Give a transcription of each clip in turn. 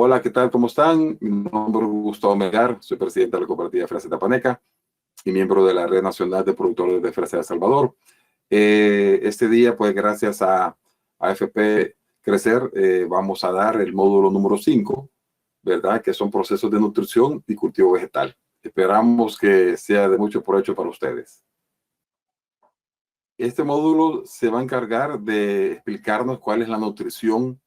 Hola, ¿qué tal? ¿Cómo están? Mi nombre es Gustavo Melgar, soy presidente de la cooperativa Fresa Tapaneca y miembro de la Red Nacional de Productores de Fresa de El Salvador. Este día, pues gracias a AFP Crecer, vamos a dar el módulo número 5, ¿verdad? Que son procesos de nutrición y cultivo vegetal. Esperamos que sea de mucho provecho para ustedes. Este módulo se va a encargar de explicarnos cuál es la nutrición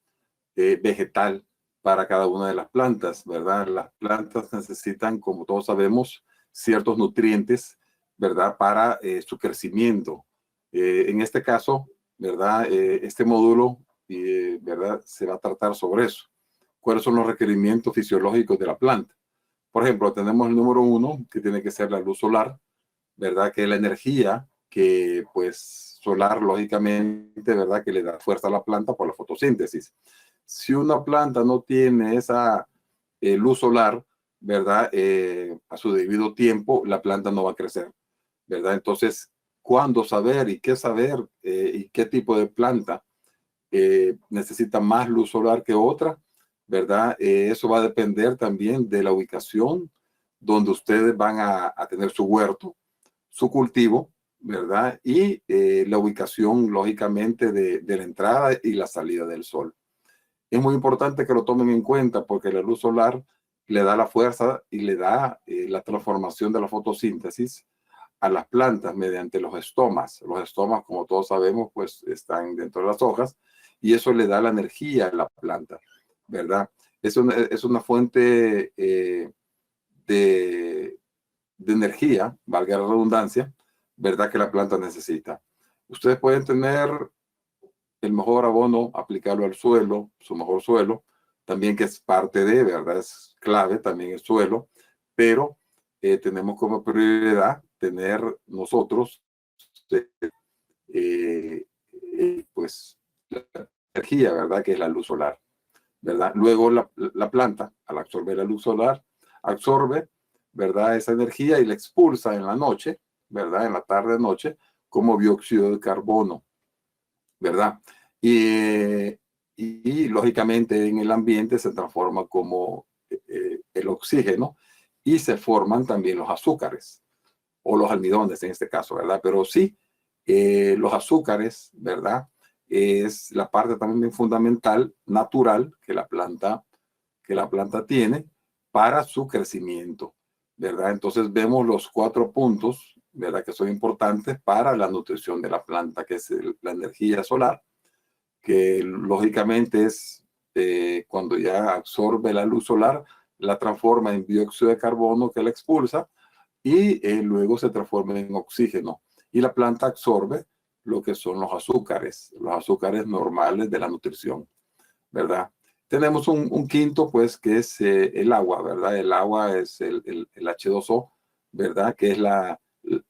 vegetal para cada una de las plantas, ¿verdad? Las plantas necesitan, como todos sabemos, ciertos nutrientes, ¿verdad? Para su crecimiento. En este caso, ¿verdad? Este módulo, ¿verdad? Se va a tratar sobre eso. ¿Cuáles son los requerimientos fisiológicos de la planta? Por ejemplo, tenemos el número 1, que tiene que ser la luz solar, ¿verdad? Que es la energía que, pues, solar, lógicamente, ¿verdad? Que le da fuerza a la planta por la fotosíntesis. Si una planta no tiene esa luz solar, ¿verdad? A su debido tiempo, la planta no va a crecer, ¿verdad? Entonces, ¿cuándo saber y qué tipo de planta necesita más luz solar que otra? ¿Verdad? Eso va a depender también de la ubicación donde ustedes van a tener su huerto, su cultivo, ¿verdad? Y la ubicación, lógicamente, de la entrada y la salida del sol. Es muy importante que lo tomen en cuenta porque la luz solar le da la fuerza y le da la transformación de la fotosíntesis a las plantas mediante los estomas. Los estomas, como todos sabemos, pues están dentro de las hojas y eso le da la energía a la planta, ¿verdad? Es una fuente de energía, valga la redundancia, ¿verdad? Que la planta necesita. Ustedes pueden tener el mejor abono, aplicarlo al suelo, su mejor suelo, también que es parte de, ¿verdad? Es clave también el suelo, pero tenemos como prioridad tener nosotros, pues, la energía, ¿verdad? Que es la luz solar, ¿verdad? Luego la planta, al absorber la luz solar, absorbe, ¿verdad? Esa energía y la expulsa en la noche, ¿verdad? En la tarde-noche, como dióxido de carbono, ¿verdad? Y lógicamente en el ambiente se transforma como el oxígeno y se forman también los azúcares o los almidones en este caso, ¿verdad? Pero sí, los azúcares, ¿verdad? Es la parte también fundamental, natural, que la planta tiene para su crecimiento, ¿verdad? Entonces vemos los 4 puntos, ¿verdad? Que son importantes para la nutrición de la planta, que es la energía solar, que lógicamente es cuando ya absorbe la luz solar, la transforma en dióxido de carbono que la expulsa y luego se transforma en oxígeno. Y la planta absorbe lo que son los azúcares normales de la nutrición, ¿verdad? Tenemos un quinto, pues, que es el agua, ¿verdad? El agua es el H2O, ¿verdad? Que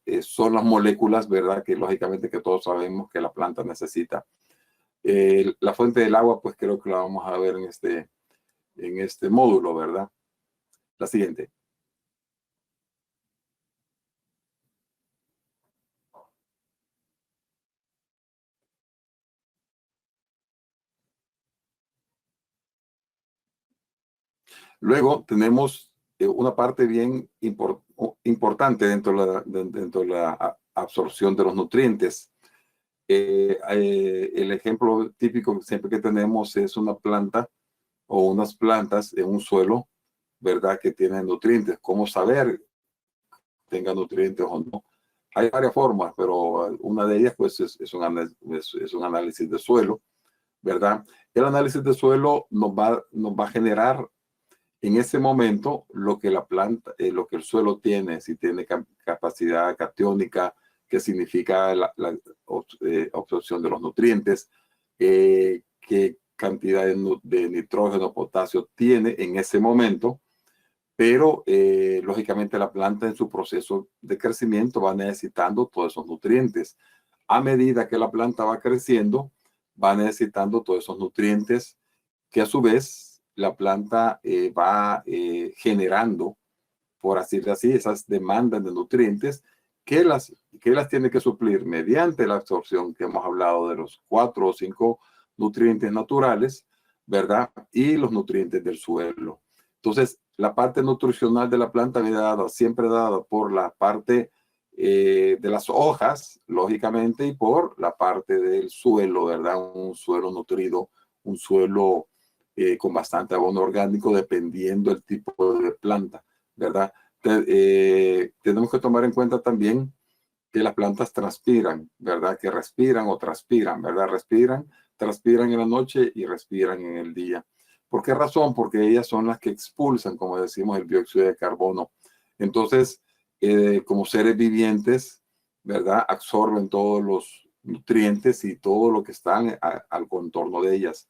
es son las moléculas, ¿verdad? Que lógicamente que todos sabemos que la planta necesita. La fuente del agua, pues creo que la vamos a ver en este módulo, ¿verdad? La siguiente. Luego tenemos una parte bien importante dentro de la absorción de los nutrientes. El ejemplo típico siempre que tenemos es una planta o unas plantas en un suelo, ¿verdad? Que tienen nutrientes. ¿Cómo saber que tenga nutrientes o no? Hay varias formas, pero una de ellas pues es un análisis de suelo, ¿verdad? El análisis de suelo nos va a generar en ese momento lo que la planta, lo que el suelo tiene, si tiene capacidad catiónica, que significa la absorción de los nutrientes, qué cantidad de nitrógeno, potasio tiene en ese momento, pero lógicamente la planta en su proceso de crecimiento va necesitando todos esos nutrientes. A medida que la planta va creciendo, va necesitando todos esos nutrientes que a su vez la planta va generando, por así decirlo, esas demandas de nutrientes que las tiene que suplir mediante la absorción que hemos hablado de los 4 o 5 nutrientes naturales, ¿verdad? Y los nutrientes del suelo. Entonces, la parte nutricional de la planta viene dada, siempre dada por la parte de las hojas, lógicamente, y por la parte del suelo, ¿verdad? Un suelo nutrido, un suelo con bastante abono orgánico, dependiendo del tipo de planta, ¿verdad? Tenemos que tomar en cuenta también que las plantas transpiran, ¿verdad? Que respiran o transpiran, ¿verdad? Transpiran en la noche y respiran en el día. ¿Por qué razón? Porque ellas son las que expulsan, como decimos, el dióxido de carbono. Entonces, como seres vivientes, ¿verdad? Absorben todos los nutrientes y todo lo que están al contorno de ellas.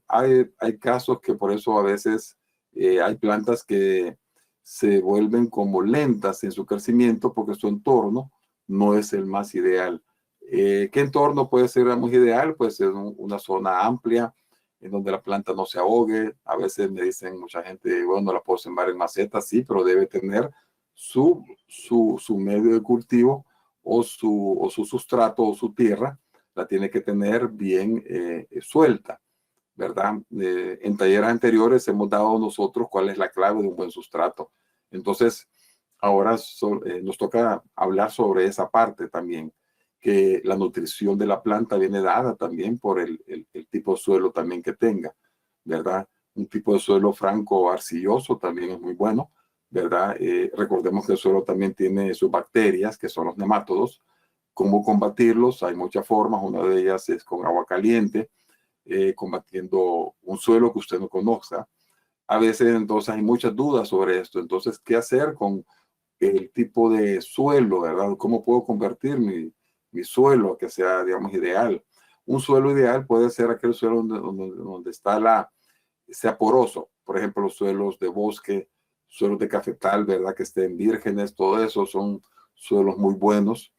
Hay casos que por eso a veces hay plantas que se vuelven como lentas en su crecimiento porque su entorno no es el más ideal. ¿Qué entorno puede ser muy ideal? Pues es una zona amplia en donde la planta no se ahogue. A veces me dicen mucha gente, bueno, la puedo sembrar en macetas, sí, pero debe tener su medio de cultivo o su sustrato o su tierra, la tiene que tener bien suelta, ¿verdad? En talleres anteriores hemos dado nosotros cuál es la clave de un buen sustrato. Entonces, ahora nos toca hablar sobre esa parte también, que la nutrición de la planta viene dada también por el tipo de suelo también que tenga, ¿verdad? Un tipo de suelo franco arcilloso también es muy bueno, ¿verdad? Recordemos que el suelo también tiene sus bacterias, que son los nemátodos. ¿Cómo combatirlos? Hay muchas formas, una de ellas es con agua caliente, combatiendo un suelo que usted no conozca. A veces entonces hay muchas dudas sobre esto. Entonces, ¿qué hacer con el tipo de suelo, verdad? ¿Cómo puedo convertir mi suelo a que sea, digamos, ideal? Un suelo ideal puede ser aquel suelo donde está sea poroso. Por ejemplo, los suelos de bosque, suelos de cafetal, ¿verdad? Que estén vírgenes, todo eso son suelos muy buenos,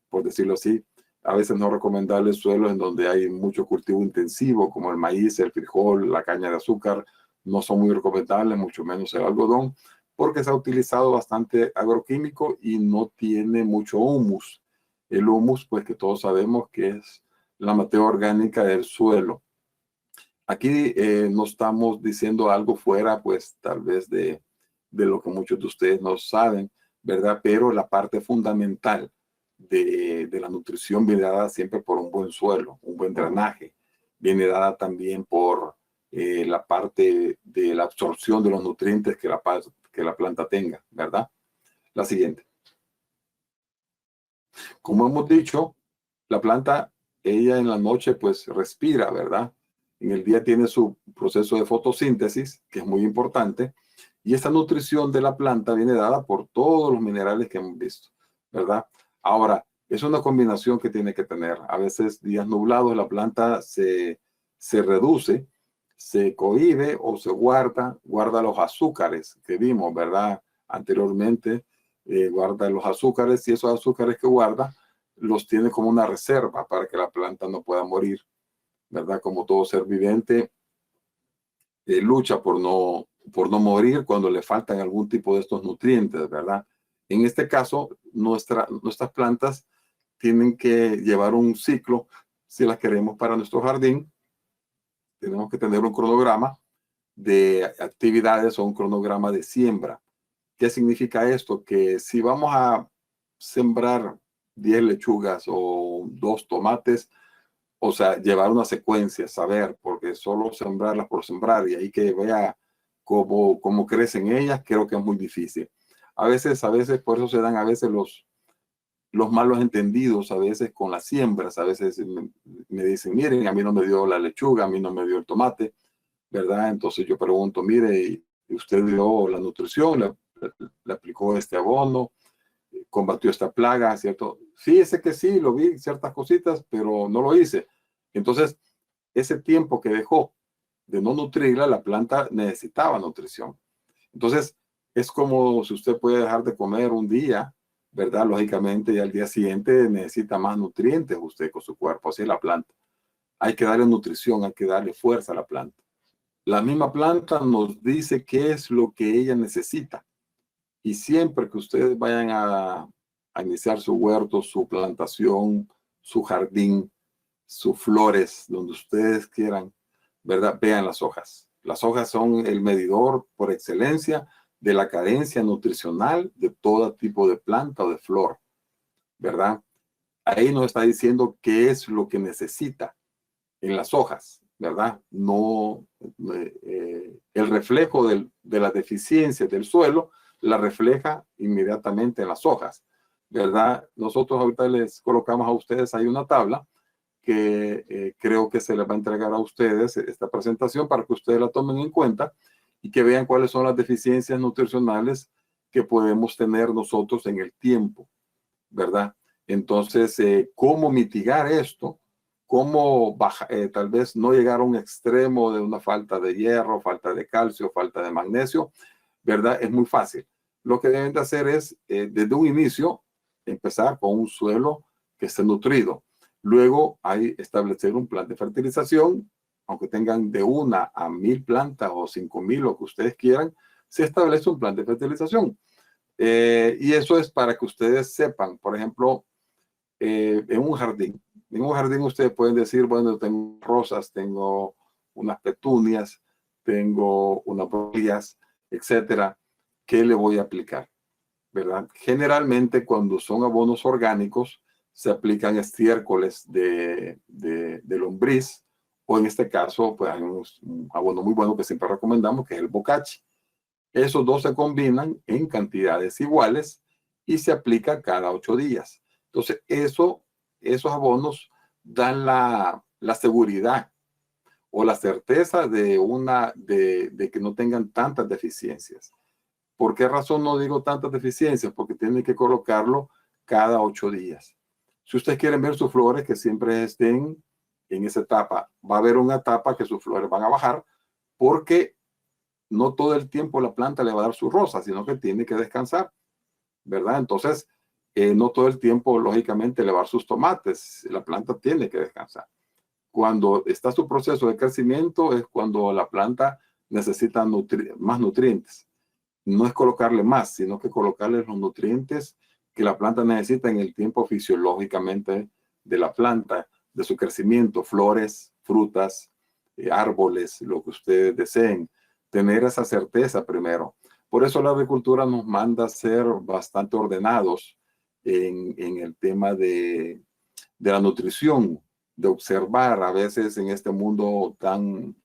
por decirlo así. A veces no recomendables suelos en donde hay mucho cultivo intensivo, como el maíz, el frijol, la caña de azúcar, no son muy recomendables, mucho menos el algodón, porque se ha utilizado bastante agroquímico y no tiene mucho humus. El humus, pues que todos sabemos que es la materia orgánica del suelo. Aquí no estamos diciendo algo fuera, pues tal vez de lo que muchos de ustedes no saben, ¿verdad? Pero la parte fundamental de la nutrición viene dada siempre por un buen suelo, un buen drenaje. Viene dada también por la parte de la absorción de los nutrientes que la planta tenga, ¿verdad? La siguiente. Como hemos dicho, la planta, ella en la noche pues respira, ¿verdad? En el día tiene su proceso de fotosíntesis, que es muy importante, y esta nutrición de la planta viene dada por todos los minerales que hemos visto, ¿verdad? Ahora, es una combinación que tiene que tener. A veces días nublados la planta se reduce, se cohíbe o se guarda los azúcares que vimos, ¿verdad? Anteriormente, guarda los azúcares y esos azúcares que guarda los tiene como una reserva para que la planta no pueda morir, ¿verdad? Como todo ser viviente, lucha por no morir cuando le faltan algún tipo de estos nutrientes, ¿verdad? En este caso, nuestras plantas tienen que llevar un ciclo, si las queremos para nuestro jardín, tenemos que tener un cronograma de actividades o un cronograma de siembra. ¿Qué significa esto? Que si vamos a sembrar 10 lechugas o 2 tomates, o sea, llevar una secuencia, saber, porque solo sembrarlas por sembrar y ahí que vea cómo crecen ellas, creo que es muy difícil. A veces, por eso se dan a veces los malos entendidos, a veces con las siembras, a veces me dicen, miren, a mí no me dio la lechuga, a mí no me dio el tomate, ¿verdad? Entonces yo pregunto, mire, ¿y usted dio la nutrición, le aplicó este abono, combatió esta plaga, ¿cierto? Fíjese que sí, lo vi, ciertas cositas, pero no lo hice. Entonces, ese tiempo que dejó de no nutrirla, la planta necesitaba nutrición. Entonces, es como si usted puede dejar de comer un día, ¿verdad? Lógicamente, y al día siguiente necesita más nutrientes usted con su cuerpo, así es la planta. Hay que darle nutrición, hay que darle fuerza a la planta. La misma planta nos dice qué es lo que ella necesita. Y siempre que ustedes vayan a iniciar su huerto, su plantación, su jardín, sus flores, donde ustedes quieran, ¿verdad? Vean las hojas. Las hojas son el medidor por excelencia de la carencia nutricional de todo tipo de planta o de flor, ¿verdad? Ahí nos está diciendo qué es lo que necesita en las hojas, ¿verdad? No, el reflejo de las deficiencias del suelo la refleja inmediatamente en las hojas, ¿verdad? Nosotros ahorita les colocamos a ustedes ahí una tabla que creo que se les va a entregar a ustedes esta presentación para que ustedes la tomen en cuenta y que vean cuáles son las deficiencias nutricionales que podemos tener nosotros en el tiempo, ¿verdad? Entonces, ¿cómo mitigar esto? ¿Cómo tal vez no llegar a un extremo de una falta de hierro, falta de calcio, falta de magnesio? ¿Verdad? Es muy fácil. Lo que deben de hacer es, desde un inicio, empezar con un suelo que esté nutrido. Luego, hay establecer un plan de fertilización, aunque tengan de 1 a 1000 plantas o 5000, lo que ustedes quieran, se establece un plan de fertilización. Y eso es para que ustedes sepan, por ejemplo, en un jardín. En un jardín ustedes pueden decir, bueno, tengo rosas, tengo unas petunias, tengo unas bromelias, etcétera. ¿Qué le voy a aplicar? ¿Verdad? Generalmente cuando son abonos orgánicos se aplican estiércoles de lombriz, o en este caso pues hay un abono muy bueno que siempre recomendamos, que es el bocachi. Esos dos se combinan en cantidades iguales y se aplica cada 8 días. Entonces, esos abonos dan la seguridad o la certeza de que no tengan tantas deficiencias. ¿Por qué razón no digo tantas deficiencias? Porque tienen que colocarlo cada 8 días. Si ustedes quieren ver sus flores que siempre estén en esa etapa, va a haber una etapa que sus flores van a bajar porque no todo el tiempo la planta le va a dar su rosa, sino que tiene que descansar, ¿verdad? Entonces, no todo el tiempo, lógicamente, le va a dar sus tomates. La planta tiene que descansar. Cuando está su proceso de crecimiento es cuando la planta necesita más nutrientes. No es colocarle más, sino que colocarle los nutrientes que la planta necesita en el tiempo fisiológicamente de la planta, de su crecimiento, flores, frutas, árboles, lo que ustedes deseen. Tener esa certeza primero. Por eso la agricultura nos manda a ser bastante ordenados en el tema de la nutrición, de observar. A veces en este mundo tan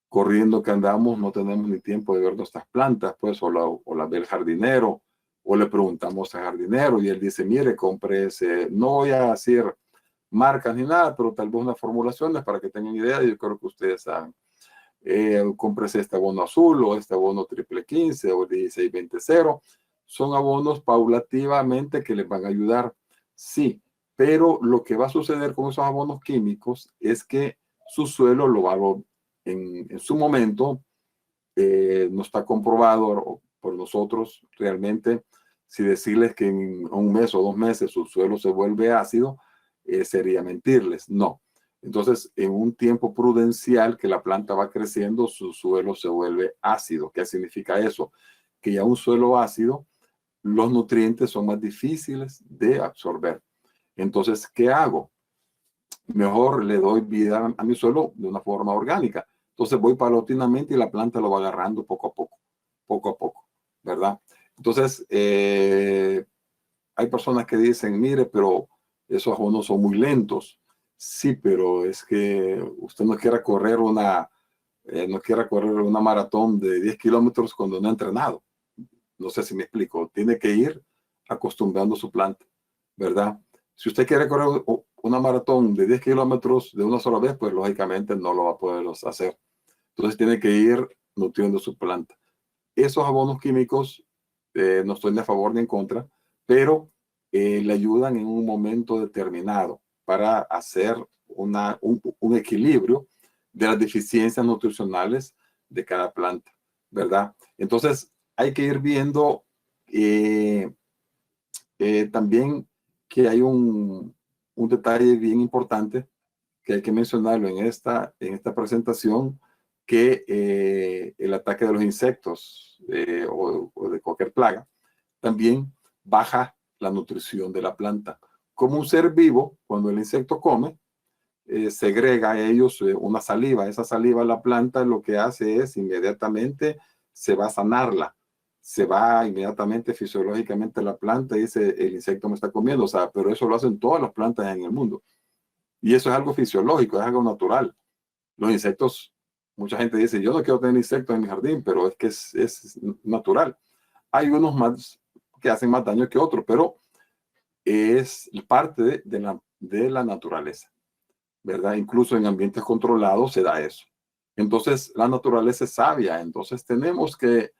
corriendo que andamos, no tenemos ni tiempo de ver nuestras plantas, pues, o la ve el jardinero, o le preguntamos al jardinero y él dice, mire, compre ese, no voy a decir marcas ni nada, pero tal vez unas formulaciones para que tengan idea, yo creo que ustedes saben. Cómprese este abono azul o este abono triple 15 o 16-20-0. Son abonos paulativamente que les van a ayudar, sí, pero lo que va a suceder con esos abonos químicos es que su suelo lo va a en su momento, no está comprobado por nosotros realmente. Si decirles que en un mes o 2 meses su suelo se vuelve ácido, sería mentirles. No. Entonces, en un tiempo prudencial que la planta va creciendo, su suelo se vuelve ácido. ¿Qué significa eso? Que ya un suelo ácido, los nutrientes son más difíciles de absorber. Entonces, ¿qué hago? Mejor le doy vida a mi suelo de una forma orgánica. Entonces voy paulatinamente y la planta lo va agarrando poco a poco, ¿verdad? Entonces, hay personas que dicen, mire, pero esos abonos son muy lentos. Sí, pero es que usted no quiera correr una maratón de 10 kilómetros cuando no ha entrenado. No sé si me explico. Tiene que ir acostumbrando su planta, ¿verdad? Si usted quiere correr una maratón de 10 kilómetros de una sola vez, pues lógicamente no lo va a poder hacer. Entonces tiene que ir nutriendo su planta. Esos abonos químicos, no estoy ni a favor ni en contra, pero le ayudan en un momento determinado para hacer un equilibrio de las deficiencias nutricionales de cada planta, ¿verdad? Entonces hay que ir viendo también que hay un detalle bien importante que hay que mencionarlo en esta presentación, que el ataque de los insectos o de cualquier plaga también baja la nutrición de la planta. Como un ser vivo, cuando el insecto come, segrega a ellos una saliva. Esa saliva la planta lo que hace es inmediatamente se va a sanarla, se va inmediatamente fisiológicamente la planta y dice el insecto me está comiendo, o sea, pero eso lo hacen todas las plantas en el mundo. Y eso es algo fisiológico, es algo natural. Los insectos, mucha gente dice, yo no quiero tener insectos en mi jardín, pero es que es natural. Hay unos más que hacen más daño que otros, pero es parte de la naturaleza, ¿verdad? Incluso en ambientes controlados se da eso. Entonces, la naturaleza es sabia, entonces tenemos que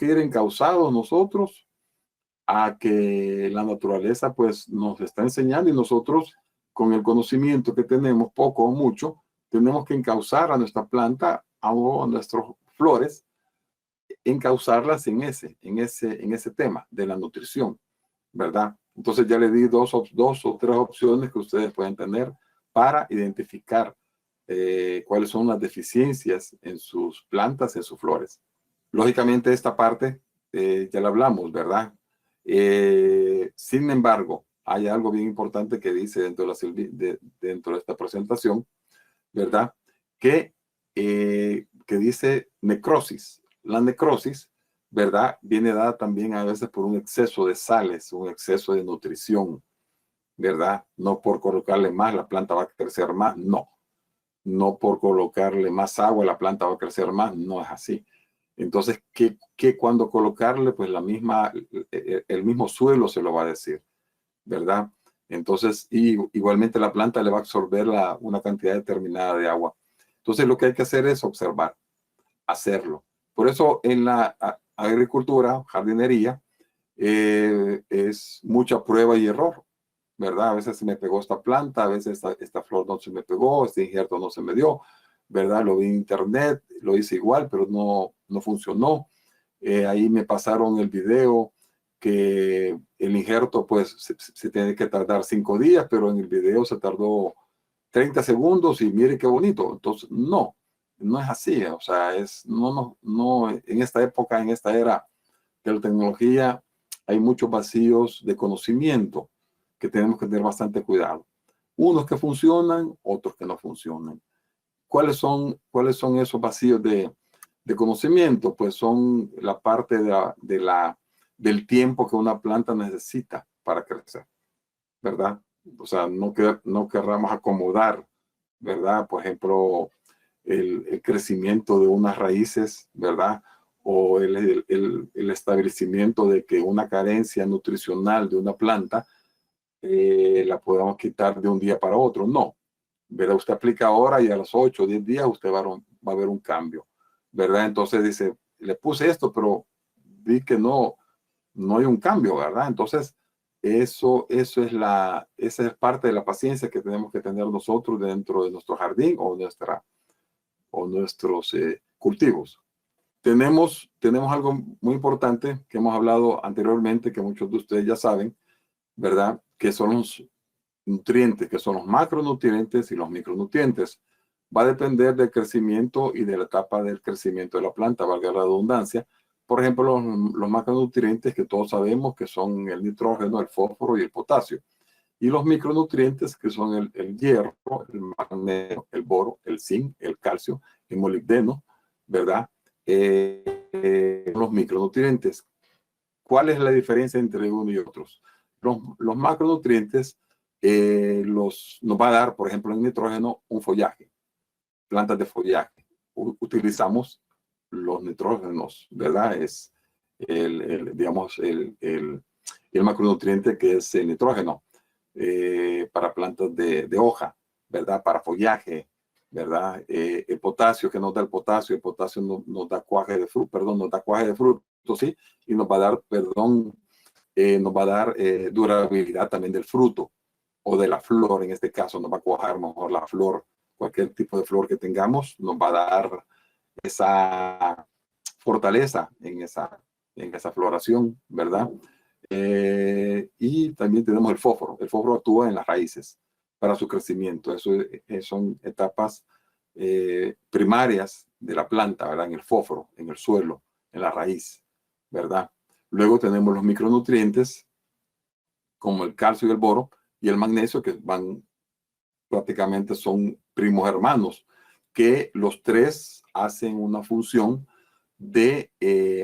ir encausados nosotros a que la naturaleza pues nos está enseñando y nosotros con el conocimiento que tenemos, poco o mucho, tenemos que encauzar a nuestra planta o a nuestras flores, encauzarlas en ese tema de la nutrición, ¿verdad? Entonces ya le di dos o tres opciones que ustedes pueden tener para identificar cuáles son las deficiencias en sus plantas, en sus flores. Lógicamente esta parte ya la hablamos, ¿verdad? Sin embargo, hay algo bien importante que dice dentro de esta presentación, ¿verdad? Que dice necrosis. La necrosis, ¿verdad? Viene dada también a veces por un exceso de sales, un exceso de nutrición, ¿verdad? No por colocarle más, la planta va a crecer más, no. No por colocarle más agua, la planta va a crecer más, no es así. Entonces, que cuando colocarle, pues el mismo suelo se lo va a decir, ¿verdad? Entonces, igualmente la planta le va a absorber una cantidad determinada de agua. Entonces, lo que hay que hacer es observar, hacerlo. Por eso en la agricultura, jardinería, es mucha prueba y error, ¿verdad? A veces se me pegó esta planta, a veces esta flor no se me pegó, este injerto no se me dio, ¿verdad? Lo vi en internet, lo hice igual, pero no funcionó. Ahí me pasaron el video que el injerto pues se tiene que tardar 5 días, pero en el video se tardó 30 segundos y mire qué bonito. Entonces, no es así. O sea, no, en esta época, en esta era de la tecnología, hay muchos vacíos de conocimiento que tenemos que tener bastante cuidado. Unos que funcionan, otros que no funcionan. ¿Cuáles son esos vacíos de conocimiento? Pues son la parte del tiempo que una planta necesita para crecer, ¿verdad? O sea, no querramos acomodar, ¿verdad? Por ejemplo, el crecimiento de unas raíces, ¿verdad? O el establecimiento de que una carencia nutricional de una planta la podamos quitar de un día para otro. No, ¿verdad? Usted aplica ahora y a los 8 o 10 días usted va a ver un cambio, ¿verdad? Entonces dice, le puse esto, pero vi que no hay un cambio, ¿verdad? Entonces, esa es parte de la paciencia que tenemos que tener nosotros dentro de nuestro jardín o nuestros cultivos. Tenemos algo muy importante que hemos hablado anteriormente, que muchos de ustedes ya saben, ¿verdad? Que son los nutrientes, que son los macronutrientes y los micronutrientes. Va a depender del crecimiento y de la etapa del crecimiento de la planta, valga la redundancia. Por ejemplo, los macronutrientes que todos sabemos que son el nitrógeno, el fósforo y el potasio. Y los micronutrientes que son el hierro, el magnesio, el boro, el zinc, el calcio, el molibdeno, ¿verdad? Los micronutrientes. ¿Cuál es la diferencia entre uno y otros? Los macronutrientes nos va a dar, por ejemplo, el nitrógeno, un follaje, plantas de follaje. Utilizamos los nitrógenos, ¿verdad? Es digamos, el macronutriente que es el nitrógeno para plantas de hoja, ¿verdad? Para follaje, ¿verdad? El potasio, que nos da el potasio nos da cuaje de fruto, nos da cuaje de fruto, ¿sí? Y nos va a dar, nos va a dar durabilidad también del fruto o de la flor, en este caso nos va a cuajar mejor la flor, cualquier tipo de flor que tengamos, nos va a dar esa fortaleza en esa floración, ¿verdad? Y también tenemos el fósforo. El fósforo actúa en las raíces para su crecimiento. Eso son etapas primarias de la planta, ¿verdad? En el fósforo, en el suelo, en la raíz, ¿verdad? Luego tenemos los micronutrientes, como el calcio y el boro, y el magnesio, que van prácticamente son primos hermanos, que los tres hacen una función de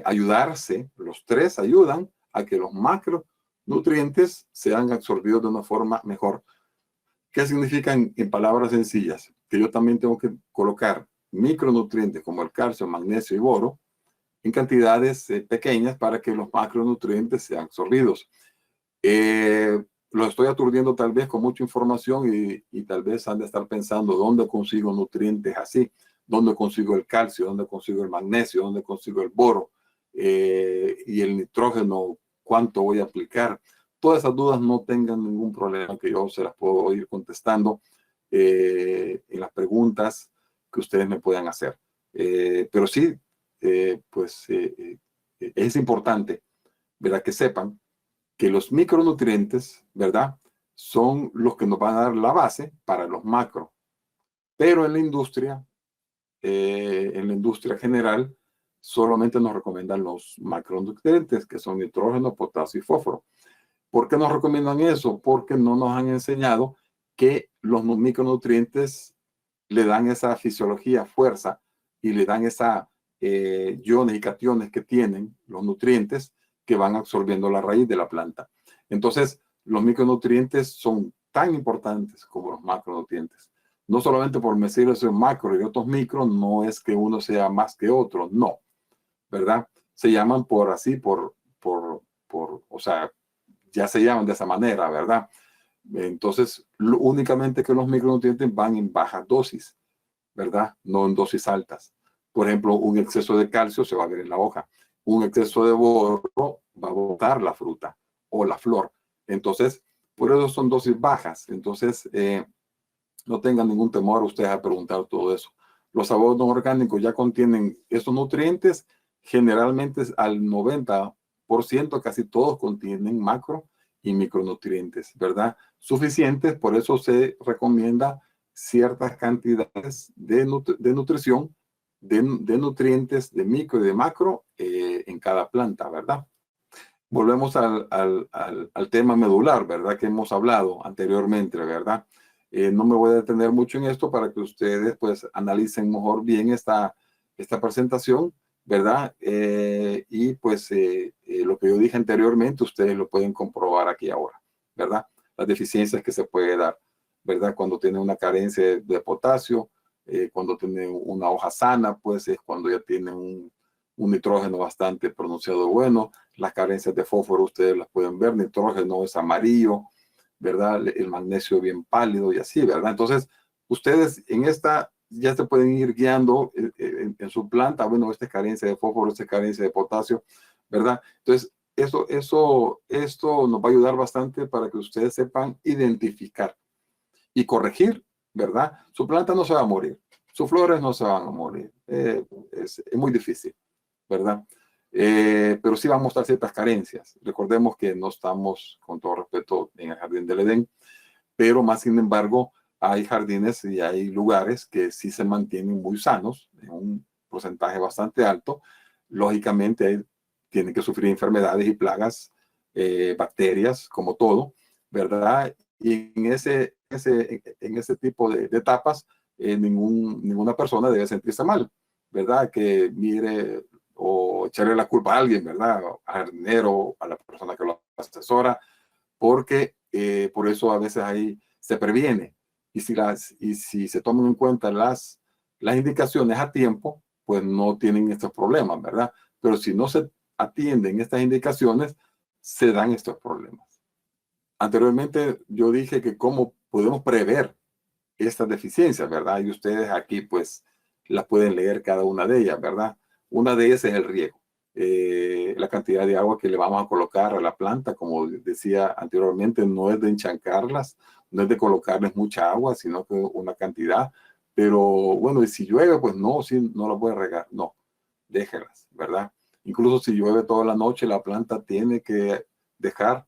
ayudarse, los tres ayudan a que los macronutrientes sean absorbidos de una forma mejor. ¿Qué significa en palabras sencillas? Que yo también tengo que colocar micronutrientes como el calcio, magnesio y boro en cantidades pequeñas para que los macronutrientes sean absorbidos. Lo estoy aturdiendo tal vez con mucha información y tal vez han de estar pensando dónde consigo nutrientes así, dónde consigo el calcio, dónde consigo el magnesio, dónde consigo el boro y el nitrógeno, cuánto voy a aplicar. Todas esas dudas no tengan ningún problema, que yo se las puedo ir contestando en las preguntas que ustedes me puedan hacer. Pero sí, es importante, ¿verdad?, que sepan que los micronutrientes, ¿verdad?, son los que nos van a dar la base para los macro. Pero en la industria general, solamente nos recomiendan los macronutrientes, que son nitrógeno, potasio y fósforo. ¿Por qué nos recomiendan eso? Porque no nos han enseñado que los micronutrientes le dan esa fisiología, fuerza, y le dan esa iones y cationes que tienen los nutrientes que van absorbiendo la raíz de la planta. Entonces, los micronutrientes son tan importantes como los macronutrientes. No solamente por decirles macro y otros micro, no es que uno sea más que otro, no, ¿verdad? Se llaman o sea, ya se llaman de esa manera, ¿verdad? Entonces, únicamente que los micronutrientes van en bajas dosis, ¿verdad? No en dosis altas. Por ejemplo, un exceso de calcio se va a ver en la hoja. Un exceso de boro va a botar la fruta o la flor. Entonces, por eso son dosis bajas. Entonces, no tengan ningún temor ustedes a preguntar todo eso. Los abonos orgánicos ya contienen estos nutrientes. Generalmente al 90%, casi todos contienen macro y micronutrientes, ¿verdad? Suficientes, por eso se recomienda ciertas cantidades de nutrición, de nutrientes, de micro y de macro en cada planta, ¿verdad? Volvemos al tema medular, ¿verdad?, que hemos hablado anteriormente, ¿verdad? No me voy a detener mucho en esto para que ustedes pues analicen mejor bien esta presentación, ¿verdad? Y pues lo que yo dije anteriormente, ustedes lo pueden comprobar aquí ahora, ¿verdad? Las deficiencias que se puede dar, ¿verdad? Cuando tiene una carencia de potasio, cuando tiene una hoja sana, pues es cuando ya tiene un nitrógeno bastante pronunciado bueno. Las carencias de fósforo ustedes las pueden ver, nitrógeno es amarillo, ¿verdad? El magnesio bien pálido y así, ¿verdad? Entonces, ustedes en esta ya se pueden ir guiando en su planta. Bueno, esta es carencia de fósforo, esta es carencia de potasio, ¿verdad? Entonces, esto nos va a ayudar bastante para que ustedes sepan identificar y corregir, ¿verdad? Su planta no se va a morir, sus flores no se van a morir. Es muy difícil, ¿verdad? Pero sí va a mostrar ciertas carencias. Recordemos que no estamos, con todo respeto, en el jardín del Edén, pero más sin embargo hay jardines y hay lugares que sí se mantienen muy sanos, en un porcentaje bastante alto. Lógicamente tienen que sufrir enfermedades y plagas, bacterias, como todo, ¿verdad? Y en ese tipo de etapas, ninguna persona debe sentirse mal, ¿verdad? Que mire o echarle la culpa a alguien, ¿verdad? Al jardinero, a la persona que lo asesora, porque por eso a veces ahí se previene. Y si se toman en cuenta las indicaciones a tiempo, pues no tienen estos problemas, ¿verdad? Pero si no se atienden estas indicaciones, se dan estos problemas. Anteriormente yo dije que cómo podemos prever estas deficiencias, ¿verdad? Y ustedes aquí pues las pueden leer cada una de ellas, ¿verdad? Una de ellas es el riego. La cantidad de agua que le vamos a colocar a la planta, como decía anteriormente, no es de enchancarlas, no es de colocarles mucha agua, sino que una cantidad. Pero bueno, y si llueve, pues no, sí, no la puede regar, no, déjelas, ¿verdad? Incluso si llueve toda la noche, la planta tiene que dejar,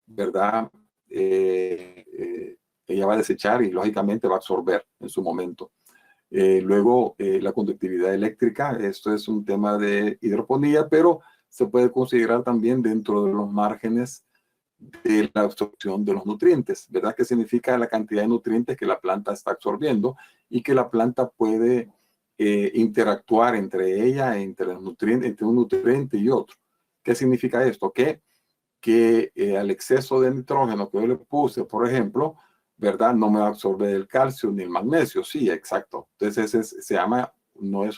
¿verdad? Ella va a desechar y lógicamente va a absorber en su momento. Luego, la conductividad eléctrica, esto es un tema de hidroponía, pero se puede considerar también dentro de los márgenes de la absorción de los nutrientes, ¿verdad? Que significa la cantidad de nutrientes que la planta está absorbiendo y que la planta puede interactuar entre ella, entre los nutrientes, entre un nutriente y otro. ¿Qué significa esto? Que al exceso de nitrógeno que yo le puse, por ejemplo, ¿verdad? No me va a absorber el calcio ni el magnesio. Sí, exacto. Entonces se llama, no es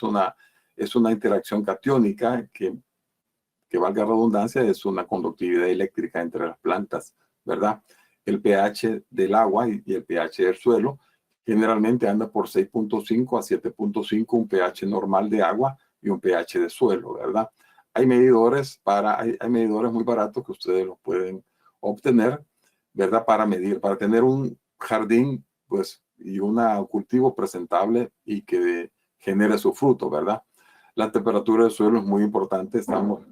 es una interacción catiónica que valga redundancia, es una conductividad eléctrica entre las plantas, ¿verdad? El pH del agua y el pH del suelo generalmente anda por 6.5 a 7.5, un pH normal de agua y un pH de suelo, ¿verdad? Hay medidores hay medidores muy baratos que ustedes los pueden obtener, ¿verdad? Para medir, para tener un jardín, pues, y un cultivo presentable y que genere su fruto, ¿verdad? La temperatura del suelo es muy importante.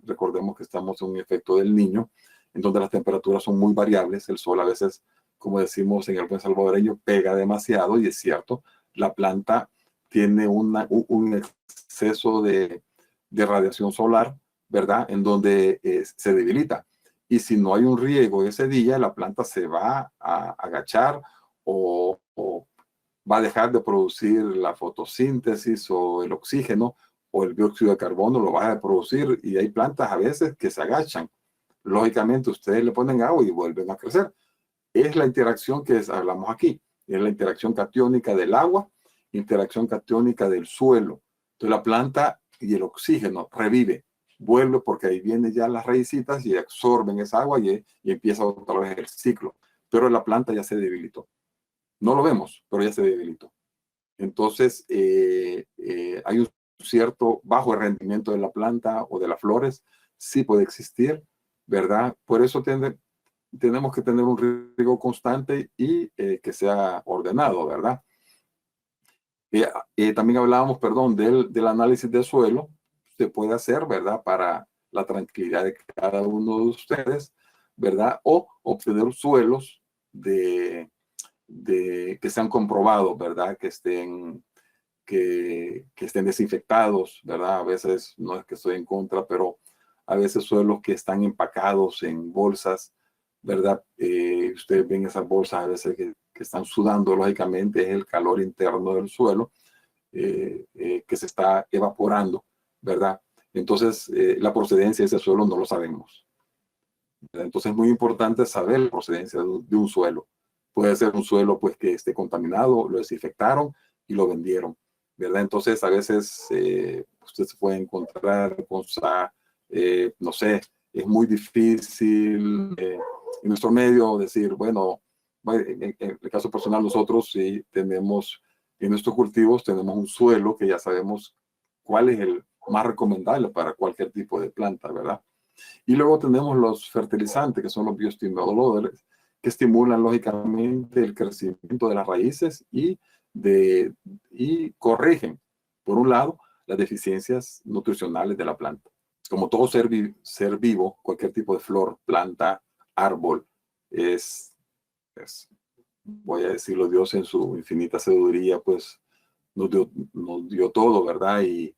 Recordemos que estamos en un efecto del Niño, en donde las temperaturas son muy variables. El sol a veces, como decimos en el buen salvadoreño, pega demasiado, y es cierto, la planta tiene un exceso de radiación solar, ¿verdad? En donde se debilita. Y si no hay un riego ese día, la planta se va a agachar o va a dejar de producir la fotosíntesis o el oxígeno o el dióxido de carbono, lo va a producir, y hay plantas a veces que se agachan. Lógicamente ustedes le ponen agua y vuelven a crecer. Es la interacción que hablamos aquí, es la interacción catiónica del agua, interacción catiónica del suelo. Entonces la planta y el oxígeno revive, vuelve, porque ahí vienen ya las raícitas y absorben esa agua y empieza otra vez el ciclo. Pero la planta ya se debilitó. No lo vemos, pero ya se debilitó. Entonces, hay un cierto bajo rendimiento de la planta o de las flores, sí puede existir, ¿verdad? Por eso tenemos que tener un riego constante y que sea ordenado, ¿verdad? También hablábamos, perdón, del análisis del suelo. Se puede hacer, ¿verdad? Para la tranquilidad de cada uno de ustedes, ¿verdad? O obtener suelos que sean comprobados, ¿verdad? Que estén desinfectados, ¿verdad? A veces no es que estoy en contra, pero a veces suelos que están empacados en bolsas, ¿verdad? Ustedes ven esas bolsas a veces que están sudando, lógicamente es el calor interno del suelo que se está evaporando, ¿verdad? Entonces, la procedencia de ese suelo no lo sabemos, ¿verdad? Entonces es muy importante saber la procedencia de un suelo. Puede ser un suelo pues que esté contaminado, lo desinfectaron y lo vendieron, ¿verdad? Entonces a veces usted se puede encontrar con, no sé, es muy difícil en nuestro medio decir, bueno, en el caso personal nosotros sí tenemos, en nuestros cultivos tenemos un suelo que ya sabemos cuál es el más recomendable para cualquier tipo de planta, ¿verdad? Y luego tenemos los fertilizantes, que son los bioestimuladores, que estimulan lógicamente el crecimiento de las raíces y corrigen, por un lado, las deficiencias nutricionales de la planta. Como todo ser vivo, cualquier tipo de flor, planta, árbol, es, voy a decirlo, Dios en su infinita sabiduría, pues nos dio todo, ¿verdad? Y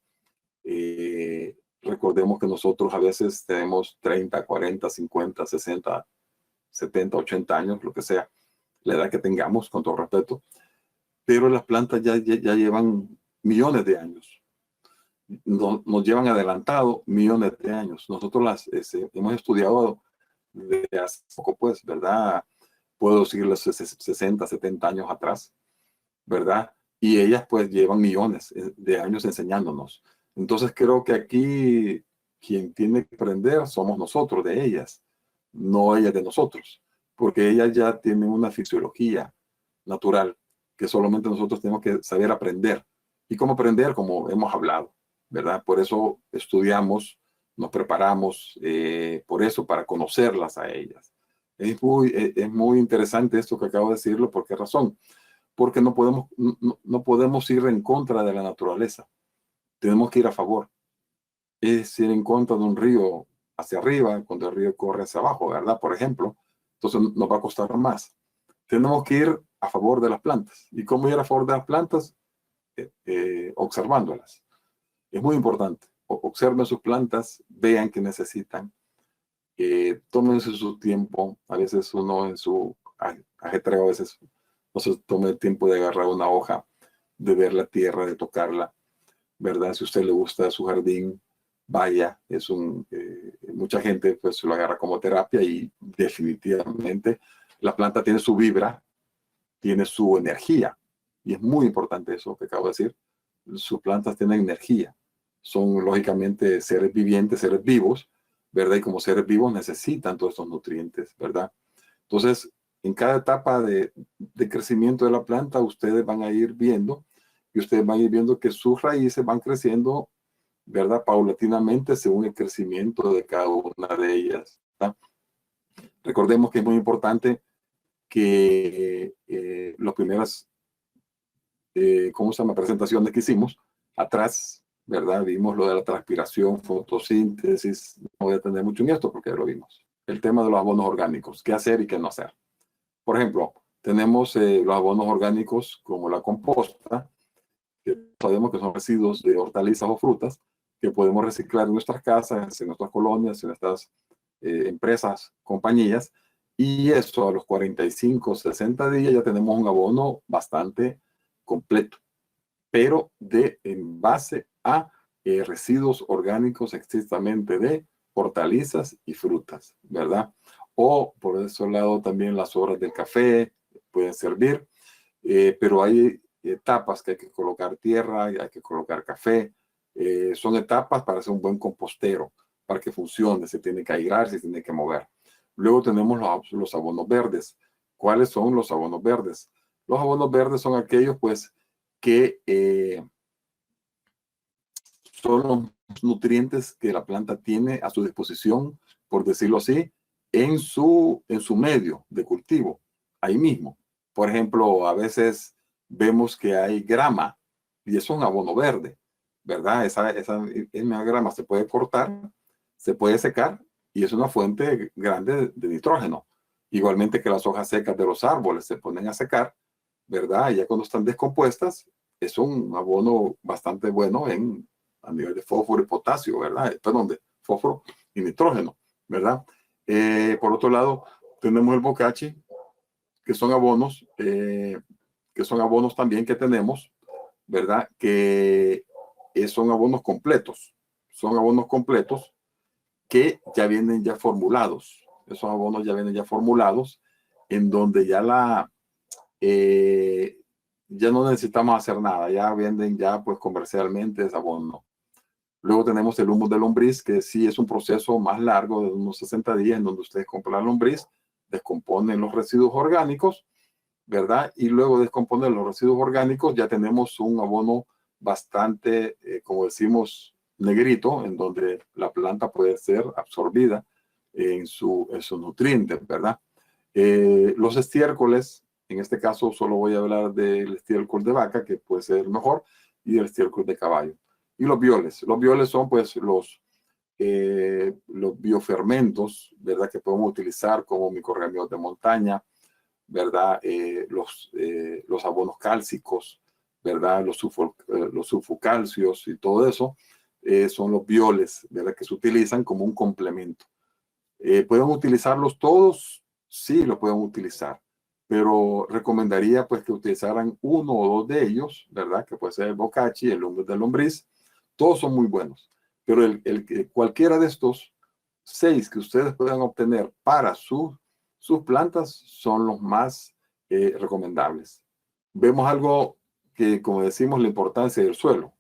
recordemos que nosotros a veces tenemos 30, 40, 50, 60, 70, 80 años, lo que sea, la edad que tengamos, con todo respeto, pero las plantas ya llevan millones de años. Nos llevan adelantado millones de años. Nosotros las hemos estudiado desde hace poco, pues, ¿verdad? Puedo decir los 60, 70 años atrás, ¿verdad? Y ellas pues llevan millones de años enseñándonos. Entonces creo que aquí quien tiene que aprender somos nosotros de ellas, no ellas de nosotros, porque ellas ya tienen una fisiología natural que solamente nosotros tenemos que saber aprender. ¿Y cómo aprender? Como hemos hablado, ¿verdad? Por eso estudiamos, nos preparamos, por eso, para conocerlas a ellas. Es muy interesante esto que acabo de decirlo. ¿Por qué razón? Porque no podemos ir en contra de la naturaleza. Tenemos que ir a favor. Es ir en contra de un río hacia arriba, cuando el río corre hacia abajo, ¿verdad? Por ejemplo. Entonces nos va a costar más. Tenemos que ir a favor de las plantas. ¿Y cómo ir a favor de las plantas? Observándolas. Es muy importante. Observen sus plantas, vean qué necesitan, tómense su tiempo. A veces uno en su ajetreo, a veces no se toma el tiempo de agarrar una hoja, de ver la tierra, de tocarla, ¿verdad? Si a usted le gusta su jardín, vaya, mucha gente pues lo agarra como terapia y definitivamente la planta tiene su vibra, tiene su energía y es muy importante eso que acabo de decir. Sus plantas tienen energía, son lógicamente seres vivientes, seres vivos, ¿verdad? Y como seres vivos necesitan todos estos nutrientes, ¿verdad? Entonces, en cada etapa de crecimiento de la planta, ustedes van a ir viendo y ustedes van a ir viendo que sus raíces van creciendo, ¿verdad? Paulatinamente según el crecimiento de cada una de ellas, ¿verdad? Recordemos que es muy importante que las primeras, ¿cómo se llama? Presentaciones que hicimos atrás, ¿verdad? Vimos lo de la transpiración, fotosíntesis. No voy a tener mucho en esto porque ya lo vimos. El tema de los abonos orgánicos, qué hacer y qué no hacer. Por ejemplo, tenemos los abonos orgánicos como la composta, que sabemos que son residuos de hortalizas o frutas que podemos reciclar en nuestras casas, en nuestras colonias, en nuestras empresas, compañías, y eso a los 45, 60 días ya tenemos un abono bastante completo, pero en base a residuos orgánicos estrictamente de hortalizas y frutas, ¿verdad? O por ese lado también las horas del café pueden servir, pero hay etapas que hay que colocar tierra, hay que colocar café, son etapas para hacer un buen compostero, para que funcione, se tiene que aislar, se tiene que mover. Luego tenemos los abonos verdes. ¿Cuáles son los abonos verdes? Los abonos verdes son aquellos, pues, que son los nutrientes que la planta tiene a su disposición, por decirlo así, en su medio de cultivo, ahí mismo. Por ejemplo, a veces vemos que hay grama y es un abono verde, ¿verdad? Esa grama se puede cortar, se puede secar y es una fuente grande de nitrógeno. Igualmente que las hojas secas de los árboles se ponen a secar, ¿verdad? Y ya cuando están descompuestas, es un abono bastante bueno a nivel de fósforo y potasio, ¿verdad? Perdón, de fósforo y nitrógeno, ¿verdad? Por otro lado, tenemos el bocachi, que son abonos también que tenemos, ¿verdad? Que son abonos completos. Son abonos completos que ya vienen ya formulados. Esos abonos ya vienen ya formulados en donde ya no necesitamos hacer nada. Ya venden ya pues comercialmente ese abono. Luego tenemos el humus de lombriz, que sí es un proceso más largo de unos 60 días en donde ustedes compran la lombriz, descomponen los residuos orgánicos, ¿verdad? Y luego de descomponer los residuos orgánicos ya tenemos un abono bastante, como decimos, negrito, en donde la planta puede ser absorbida en sus nutrientes, ¿verdad? Los estiércoles, en este caso solo voy a hablar del estiércol de vaca, que puede ser mejor, y el estiércol de caballo. Y los bioles. Los bioles son pues los biofermentos, ¿verdad? Que podemos utilizar como microorganismos de montaña, ¿verdad? Los abonos cálcicos, ¿verdad? Los sulfocalcios y todo eso son los bioles, ¿verdad? Que se utilizan como un complemento. ¿Pueden utilizarlos todos? Sí, los pueden utilizar, pero recomendaría pues que utilizaran uno o dos de ellos, ¿verdad? Que puede ser el bocachi, el humus de lombriz. Todos son muy buenos, pero cualquiera de estos 6 que ustedes puedan obtener para sus plantas son los más recomendables. Vemos algo que, como decimos, la importancia del suelo.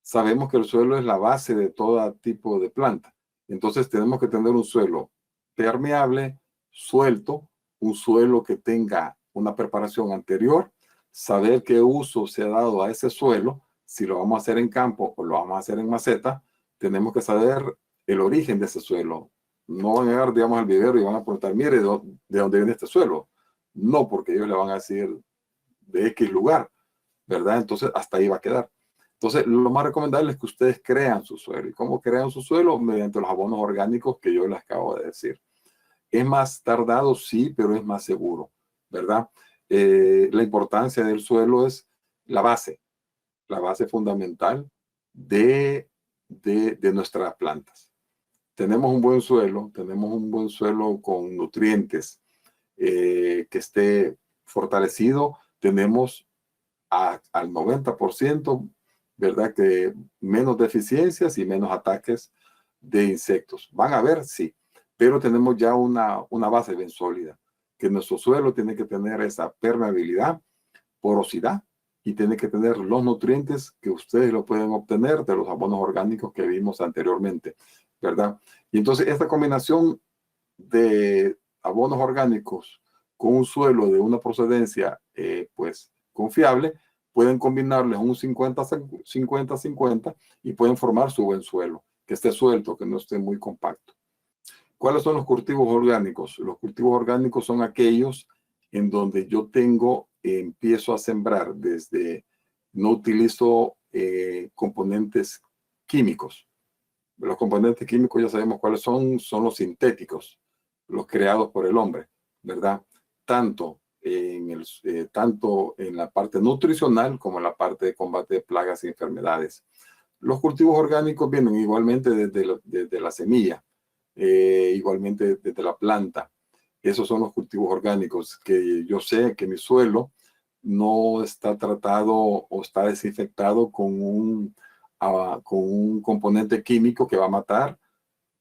Sabemos que el suelo es la base de todo tipo de planta. Entonces tenemos que tener un suelo permeable, suelto, un suelo que tenga una preparación anterior, saber qué uso se ha dado a ese suelo, si lo vamos a hacer en campo o lo vamos a hacer en maceta, tenemos que saber el origen de ese suelo. No van a llegar, digamos, al vivero y van a preguntar, mire, ¿de dónde viene este suelo? No, porque ellos le van a decir de X lugar, ¿verdad? Entonces hasta ahí va a quedar. Entonces, lo más recomendable es que ustedes crean su suelo. ¿Y cómo crean su suelo? Mediante los abonos orgánicos que yo les acabo de decir. Es más tardado, sí, pero es más seguro, ¿verdad? La importancia del suelo es la base fundamental de nuestras plantas. tenemos un buen suelo con nutrientes, que esté fortalecido, tenemos al 90%, ¿verdad? Que menos deficiencias y menos ataques de insectos. Van a haber, sí, pero tenemos ya una base bien sólida, que nuestro suelo tiene que tener esa permeabilidad, porosidad, y tiene que tener los nutrientes que ustedes lo pueden obtener de los abonos orgánicos que vimos anteriormente, ¿verdad? Y entonces esta combinación de abonos orgánicos con un suelo de una procedencia pues confiable, pueden combinarles un 50-50 y pueden formar su buen suelo, que esté suelto, que no esté muy compacto. ¿Cuáles son los cultivos orgánicos? Los cultivos orgánicos son aquellos en donde yo empiezo a sembrar desde, no utilizo componentes químicos. Los componentes químicos ya sabemos cuáles son los sintéticos, los creados por el hombre, ¿verdad? Tanto en la parte nutricional como en la parte de combate de plagas y enfermedades. Los cultivos orgánicos vienen igualmente desde la semilla, igualmente desde la planta. Esos son los cultivos orgánicos que yo sé que mi suelo no está tratado o está desinfectado con un componente químico que va a matar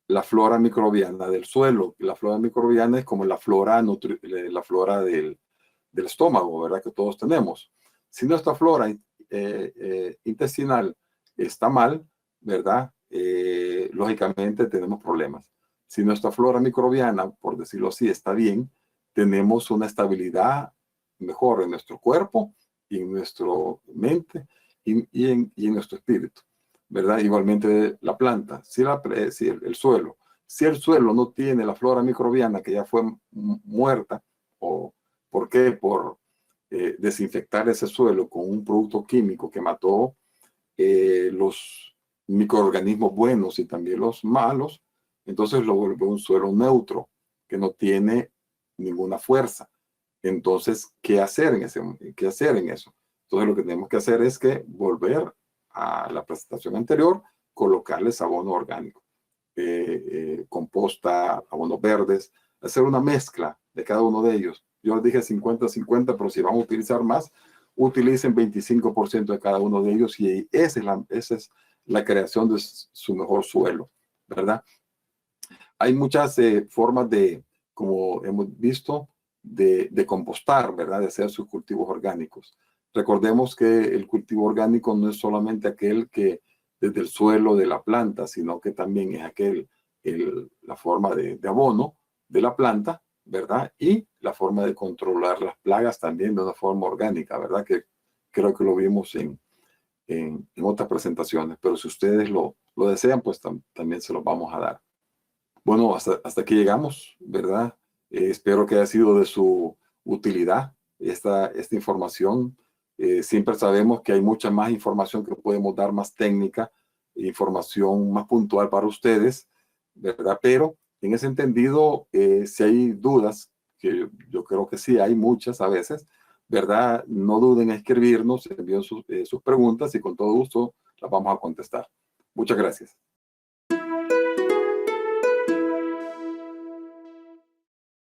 la flora microbiana del suelo. La flora microbiana es como la flora del estómago, ¿verdad? Que todos tenemos. Si nuestra flora intestinal está mal, ¿verdad? Lógicamente tenemos problemas. Si nuestra flora microbiana, por decirlo así, está bien, tenemos una estabilidad mejor en nuestro cuerpo y en nuestra mente y en nuestro espíritu, ¿verdad? Igualmente la planta, si el suelo. Si el suelo no tiene la flora microbiana que ya fue muerta, o ¿por qué? Por desinfectar ese suelo con un producto químico que mató los microorganismos buenos y también los malos, entonces lo vuelve un suelo neutro, que no tiene ninguna fuerza. Entonces, ¿qué hacer en eso? Entonces, lo que tenemos que hacer es que volver a la presentación anterior, colocarles abono orgánico, composta, abonos verdes, hacer una mezcla de cada uno de ellos. Yo les dije 50-50, pero si van a utilizar más, utilicen 25% de cada uno de ellos y esa es la creación de su mejor suelo, ¿verdad? Hay muchas formas como hemos visto, de compostar, ¿verdad? De hacer sus cultivos orgánicos. Recordemos que el cultivo orgánico no es solamente aquel que desde el suelo de la planta, sino que también es la forma de abono de la planta, ¿verdad? Y la forma de controlar las plagas también de una forma orgánica, ¿verdad? Que creo que lo vimos en otras presentaciones, pero si ustedes lo desean, pues también se los vamos a dar. Bueno, hasta aquí llegamos, ¿verdad? Espero que haya sido de su utilidad esta información. Siempre sabemos que hay mucha más información que podemos dar, más técnica, información más puntual para ustedes, ¿verdad? Pero en ese entendido, si hay dudas, que yo creo que sí hay muchas a veces, ¿verdad? No duden en escribirnos, envíen sus preguntas y con todo gusto las vamos a contestar. Muchas gracias.